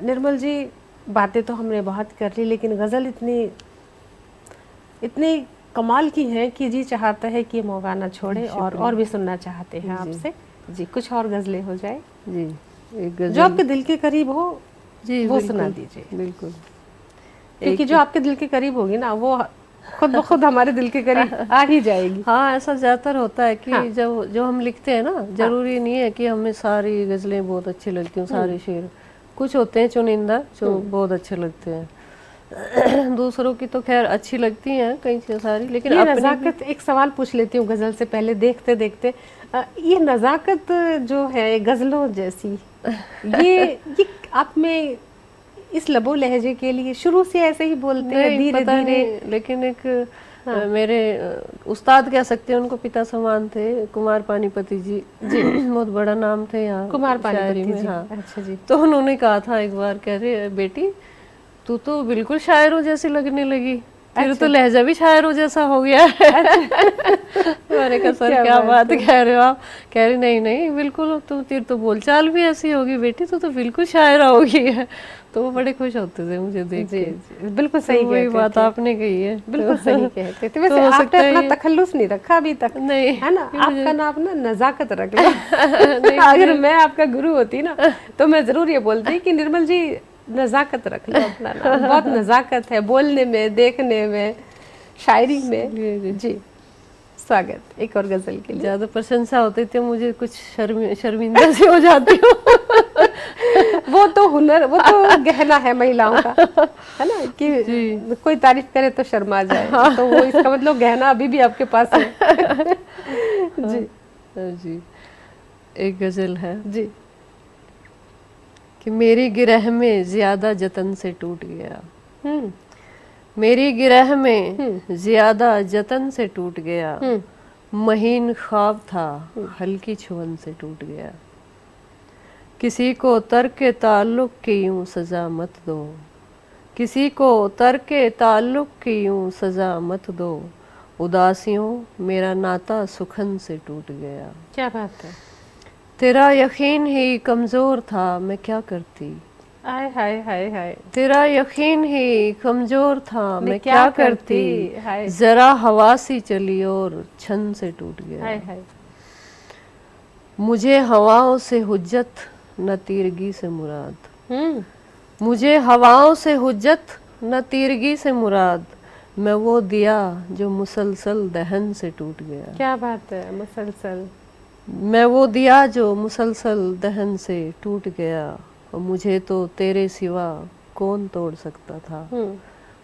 निर्मल जी, बातें तो हमने बहुत कर ली लेकिन गज़ल इतनी कमाल की है कि जी चाहता है कि मौका ना छोड़े और भी सुनना चाहते हैं आपसे। जी कुछ और गज़लें हो जाए जी, एक गज़ल जो आपके दिल के करीब हो जी वो सुना दीजिए। बिल्कुल। क्योंकि जो आपके दिल के करीब होगी ना वो खुद ब खुद हमारे दिल के करीब आ ही जाएगी। हाँ, ऐसा ज़्यादातर होता है कि हाँ। जो हम लिखते हैं ना, जरूरी नहीं है कि हमें सारी गज़लें बहुत अच्छी लगती हैं, सारे शेर। कुछ होते हैं चुनिंदा जो बहुत अच्छे लगते हैं। दूसरों की तो खैर अच्छी लगती हैं कई सारी, लेकिन ये अपनी नज़ाकत, एक सवाल पूछ लेती हूँ गज़ल से पहले देखते देखते, ये नज़ाकत जो है गज़लों जैसी, ये आप में इस लबो लहजे के लिए शुरू से ऐसे ही बोलते हैं धीरे धीरे? लेकिन एक मेरे उस्ताद कह सकते हैं, उनको पिता समान थे, कुमार पानीपति जी बहुत बड़ा नाम थे यहाँ कुमार शायरी पानीपति में। जी। हाँ, अच्छा जी। तो उन्होंने कहा था एक बार, कह रहे बेटी तू तो बिल्कुल शायरों जैसी लगने लगी, फिर तो लहजा भी शायरों जैसा हो गया है। मैंने कहा सर क्या बात कह रहे हो आप? कह रही नहीं बिल्कुल, तुम तेरी तो बोलचाल भी ऐसी होगी बेटी, तू तो बिल्कुल शायरा हो गई है। तो वो बड़े खुश होते थे मुझे देख के। बिल्कुल सही तो वही बात आपने कही है, बिल्कुल सही कहते थे। वैसे आपने अपना तखल्लुस नहीं रखा अभी तक, नहीं है ना? आपका नाम ना नज़ाकत रख लो। अगर मैं आपका गुरु होती ना तो मैं जरूर ये बोलती कि निर्मल जी नज़ाकत रख लो अपना नाम। बहुत नज़ाकत है बोलने में, देखने में, शायरी में। जी स्वागत एक और गज़ल के लिए। ज़्यादा प्रशंसा होती थी मुझे कुछ शर्मिंदा सी हो जाती हूँ। वो तो हुनर, वो तो गहना है महिलाओं का, है ना, कि कोई तारीफ करे तो शर्मा जाए। तो वो इसका मतलब गहना अभी भी आपके पास है। जी जी, एक गज़ल है जी कि मेरी गिरह में ज्यादा जतन से टूट गया, मेरी गिरह में ज्यादा जतन से टूट गया, महीन ख्वाब था हल्की छुअन से टूट गया। किसी को तर्क ताल्लुक की यूं सजा मत दो, किसी को तर्क ताल्लुक की यूं सजा मत दो, उदासियों मेरा नाता सुखन से टूट गया। क्या बात है। तेरा यकीन ही कमजोर था मैं क्या करती, हाय हाय हाय हाय। तेरा यकीन ही कमजोर था मैं क्या करती, जरा हवा सी चली और छन से टूट गया। हाय हाय। मुझे हवाओं से हुज्जत न तीरगी से मुराद, मुझे हवाओं से हुज्जत न तीरगी से मुराद, मैं वो दिया जो मुसलसल दहन से टूट गया। क्या बात है, मुसलसल। मैं वो दिया जो मुसलसल दहन से टूट गया, और मुझे तो तेरे सिवा कौन तोड़ सकता था,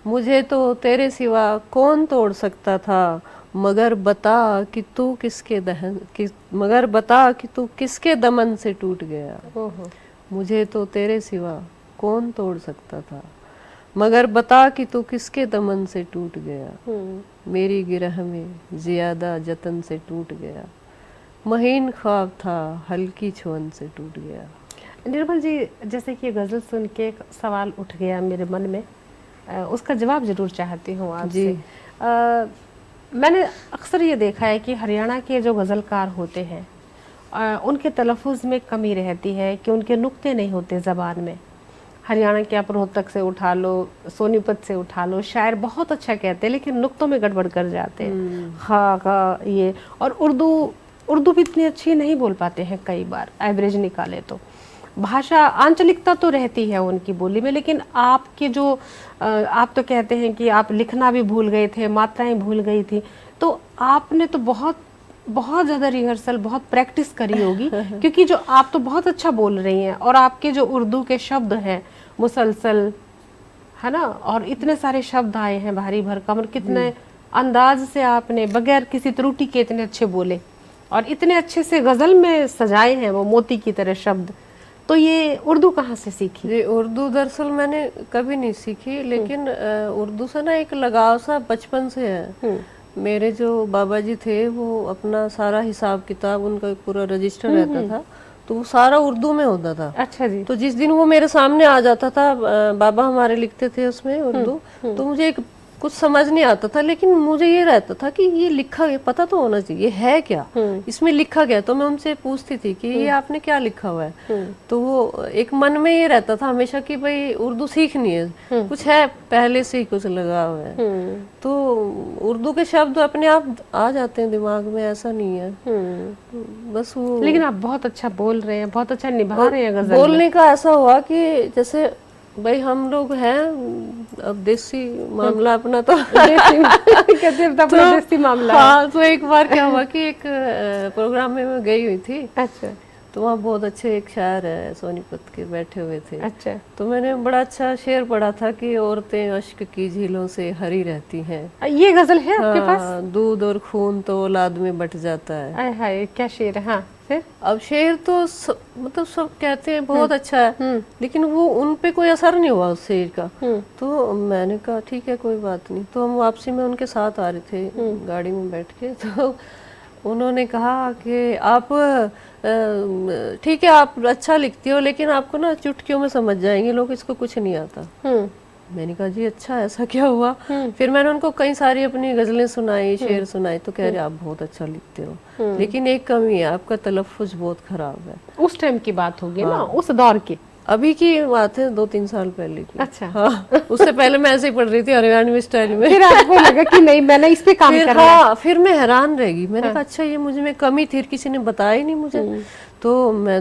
मुझे तो तेरे सिवा कौन तोड़ सकता था, मगर बता कि तू किसके दहन मगर बता कि तू किसके दमन से टूट गया। मुझे तो तेरे सिवा कौन तोड़ सकता था, मगर बता कि तू किसके दमन से टूट गया। मेरी गिरह में ज्यादा जतन से टूट गया, महीन ख्वाब था हल्की छुअन से टूट गया। निर्मल जी, जैसे कि गज़ल सुन के एक सवाल उठ गया मेरे मन में, उसका जवाब ज़रूर चाहती हूँ आपसे। मैंने अक्सर ये देखा है कि हरियाणा के जो गज़लकार होते हैं उनके तलफ़ुज़ में कमी रहती है कि उनके नुक्ते नहीं होते ज़बान में। हरियाणा के आप रोहतक से उठा लो, सोनीपत से उठा लो, शायर बहुत अच्छा कहते हैं लेकिन नुक्तों में गड़बड़ कर जाते हैं। हाँ ये, और उर्दू भी इतनी अच्छी नहीं बोल पाते हैं कई बार, एवरेज निकाले तो। भाषा आंचलिकता तो रहती है उनकी बोली में, लेकिन आपके जो आप तो कहते हैं कि आप लिखना भी भूल गए थे, मात्राएं भूल गई थी, तो आपने तो बहुत ज़्यादा रिहर्सल, बहुत प्रैक्टिस करी होगी। क्योंकि जो आप तो बहुत अच्छा बोल रही हैं और आपके जो उर्दू के शब्द हैं, मुसलसल, है ना, और इतने सारे शब्द आए हैं भारी भरकम, और कितने अंदाज से आपने बगैर किसी त्रुटि के इतने अच्छे बोले, और इतने अच्छे से गजल में सजाए हैं वो मोती की तरह शब्द। तो ये उर्दू कहाँ से सीखी? जी, उर्दू दरअसल मैंने कभी नहीं सीखी, लेकिन उर्दू से ना एक लगाव सा बचपन से है। मेरे जो बाबा जी थे वो अपना सारा हिसाब किताब, उनका एक पूरा रजिस्टर रहता था, तो वो सारा उर्दू में होता था। अच्छा जी। तो जिस दिन वो मेरे सामने आ जाता था, बाबा हमारे लिखते थे उसमें उर्दू, तो मुझे एक कुछ समझ नहीं आता था, लेकिन मुझे ये रहता था कि ये लिखा गया, पता तो होना चाहिए है क्या, इसमें लिखा गया। तो मैं उनसे पूछती थी कि ये आपने क्या लिखा हुआ है। तो वो एक मन में ये रहता था हमेशा कि भाई उर्दू सीखनी है, कुछ है पहले से ही कुछ लगा हुआ है। तो उर्दू के शब्द अपने आप आ जाते हैं दिमाग में, ऐसा नहीं है। बस वो, लेकिन आप बहुत अच्छा बोल रहे हैं, बहुत अच्छा निभा रहे हैं गजल। बोलने का ऐसा हुआ कि जैसे भाई हम लोग हैं, अब देसी मामला अपना तो कहते हैं अपना देसी मामला। हाँ, तो एक बार क्या हुआ कि एक प्रोग्राम में मैं गई हुई थी। अच्छा। तो वहाँ बहुत अच्छे एक शायर है सोनीपत के बैठे हुए थे। अच्छा। तो मैंने बड़ा अच्छा शेर पढ़ा था कि औरतें अश्क की झीलों से हरी रहती हैं। ये गजल है आपके पास? दूध और खून तो औलाद में बट जाता है। आय हाय, क्या शेर है। हाँ, फिर? अब शेर तो मतलब सब कहते हैं बहुत अच्छा है, लेकिन वो उन पे कोई असर नहीं हुआ उस शेर का। तो मैंने कहा ठीक है कोई बात नहीं। तो हम वापसी में उनके साथ आ रहे थे गाड़ी में बैठ के, तो उन्होंने कहा कि आप ठीक है आप अच्छा लिखती हो, लेकिन आपको ना चुटकियों में समझ जाएंगे लोग, इसको कुछ नहीं आता। मैंने कहा जी अच्छा ऐसा क्या हुआ। फिर मैंने उनको कई सारी अपनी गजलें सुनाई, शेर सुनाई, तो कह रहे आप बहुत अच्छा लिखते हो, लेकिन एक कमी है, आपका तलफ्फुज बहुत खराब है। उस टाइम की बात होगी ना, उस दौर की? अभी की बात है 2-3 साल पहले की। अच्छा। हाँ, उससे पहले मैं ऐसे ही पढ़ रही थी हरियाणवी स्टाइल में। फिर आपको लगा कि नहीं मैंने इस पे काम करना है। हाँ, फिर मैं हैरान रह गई। मैंने कहा अच्छा ये मुझे में कमी थी, किसी ने बताया ही नहीं मुझे। तो मैं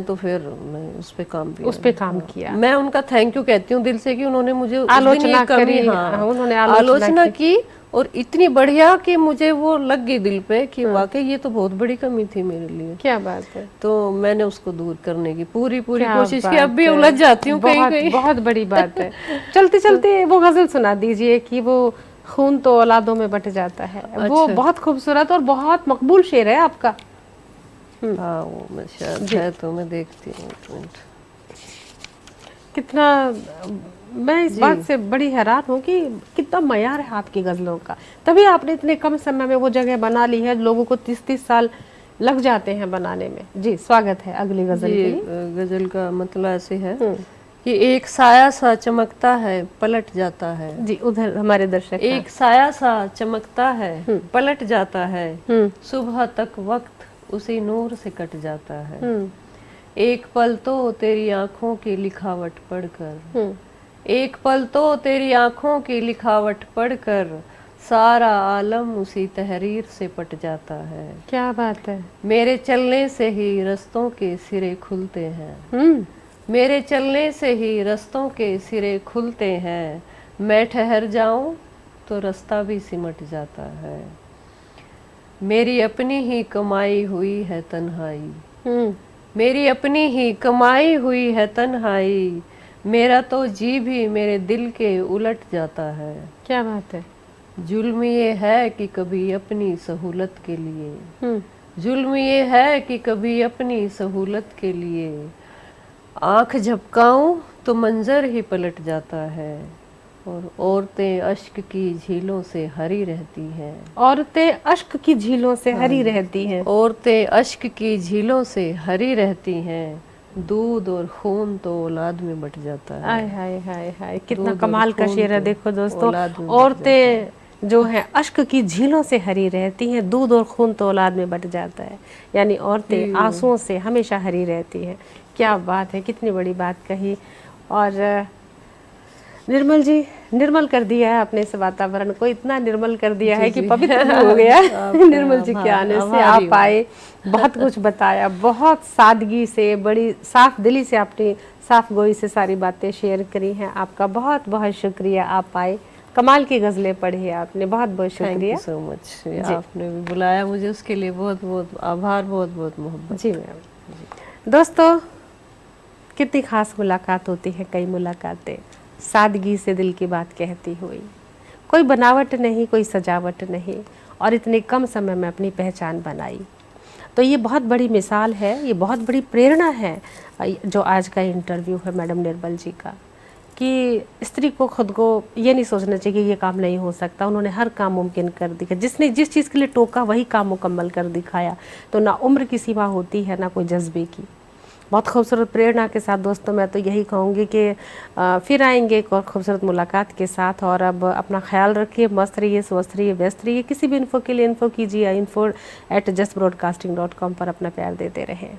उस पे काम किया। मैं उनका थैंक यू कहती हूँ दिल से कि उन्होंने मुझे आलोचना करी। हाँ, उन्होंने आलोचना की, और इतनी बढ़िया कि मुझे वो लग गई दिल पे कि वाकई ये तो बहुत बड़ी कमी थी मेरे लिए। क्या बात है। तो मैंने उसको दूर करने की पूरी कोशिश की। अब भी उलझ जाती हूँ कहीं। बहुत बड़ी बात है। चलते चलते वो गजल सुना दीजिए कि वो खून तो औलादों में बट जाता है। वो बहुत खूबसूरत और बहुत मकबूल शेर है आपका। हाँ, वो मैं शायद है तो मैं देखती हूँ। कितना, मैं इस बात से बड़ी हैरान हूँ कि कितना मयार है आपकी गजलों का, तभी आपने इतने कम समय में वो जगह बना ली है। लोगों को 30-30 साल लग जाते हैं बनाने में। जी, स्वागत है अगली गजल के लिए। गजल का मतलब ऐसे है कि एक साया सा चमकता है पलट जाता है। जी, उधर हमारे दर्शक। एक साया सा चमकता है पलट जाता है, सुबह तक वक्त उसी नूर से कट जाता है। एक पल तो तेरी आंखों की लिखावट पढ़कर, एक पल तो तेरी आंखों की लिखावट पढ़कर, सारा आलम उसी तहरीर से पट जाता है। क्या बात है। मेरे चलने से ही रस्तों के सिरे खुलते हैं, मेरे चलने से ही रस्तों के सिरे खुलते हैं, मैं ठहर जाऊं तो रास्ता भी सिमट जाता है। मेरी अपनी ही कमाई हुई है तन्हाई, मेरी अपनी ही कमाई हुई है तन्हाई, मेरा तो जी भी मेरे दिल के उलट जाता है। क्या बात है। जुल्म ये है कि कभी अपनी सहूलत के लिए, जुल्म ये है कि कभी अपनी सहूलत के लिए, आंख झपकाऊं तो मंजर ही पलट जाता है, और औरतें अश्क की झीलों से हरी रहती हैं। औरतें अश्क की झीलों से हरी रहती हैं। औरतें अश्क की झीलों से हरी रहती हैं, दूध और खून तो औलाद में बट जाता है। हाय हाय हाय हाय, कितना कमाल का शेर है। देखो दोस्तों, औरतें जो है अश्क की झीलों से हरी रहती हैं, दूध और खून तो औलाद में बट जाता है, यानी औरतें आंसुओं से हमेशा हरी रहती हैं। क्या बात है, कितनी बड़ी बात कही। और निर्मल जी, निर्मल कर दिया है अपने इस वातावरण को, इतना निर्मल कर दिया है कि पवित्र हो गया निर्मल जी के आने से। आप आए, बहुत कुछ बताया, बहुत सादगी से, बड़ी साफ दिली से आपने साफ गोई से सारी बातें शेयर करी हैं। आपका बहुत बहुत शुक्रिया, आप आए, कमाल की गजलें पढ़ी आपने, बहुत बहुत शुक्रिया। थैंक यू सो मच, आपने भी बुलाया मुझे, उसके लिए बहुत बहुत आभार, बहुत बहुत मोहब्बत। जी मैम। दोस्तों, कितनी खास मुलाकात होती है, कई मुलाकातें सादगी से दिल की बात कहती हुई, कोई बनावट नहीं, कोई सजावट नहीं, और इतने कम समय में अपनी पहचान बनाई। तो ये बहुत बड़ी मिसाल है, ये बहुत बड़ी प्रेरणा है जो आज का इंटरव्यू है मैडम निर्मल जी का, कि स्त्री को खुद को ये नहीं सोचना चाहिए कि ये काम नहीं हो सकता। उन्होंने हर काम मुमकिन कर दिया, जिसने जिस चीज़ के लिए टोका वही काम मुकम्मल कर दिखाया। तो ना उम्र की सीमा होती है, ना कोई जज्बे की। बहुत खूबसूरत प्रेरणा के साथ दोस्तों मैं तो यही कहूँगी कि फिर आएंगे एक और खूबसूरत मुलाकात के साथ। और अब अपना ख्याल रखिए, मस्त रहिए, स्वस्थ रहिए, व्यस्त रहिए। किसी भी इन्फो के लिए इन्फो कीजिए, info@justbroadcasting.com पर अपना प्यार देते रहें।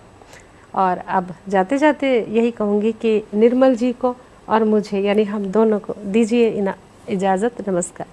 और अब जाते जाते यही कहूँगी कि निर्मल जी को और मुझे, यानी हम दोनों को दीजिए इजाज़त। नमस्कार।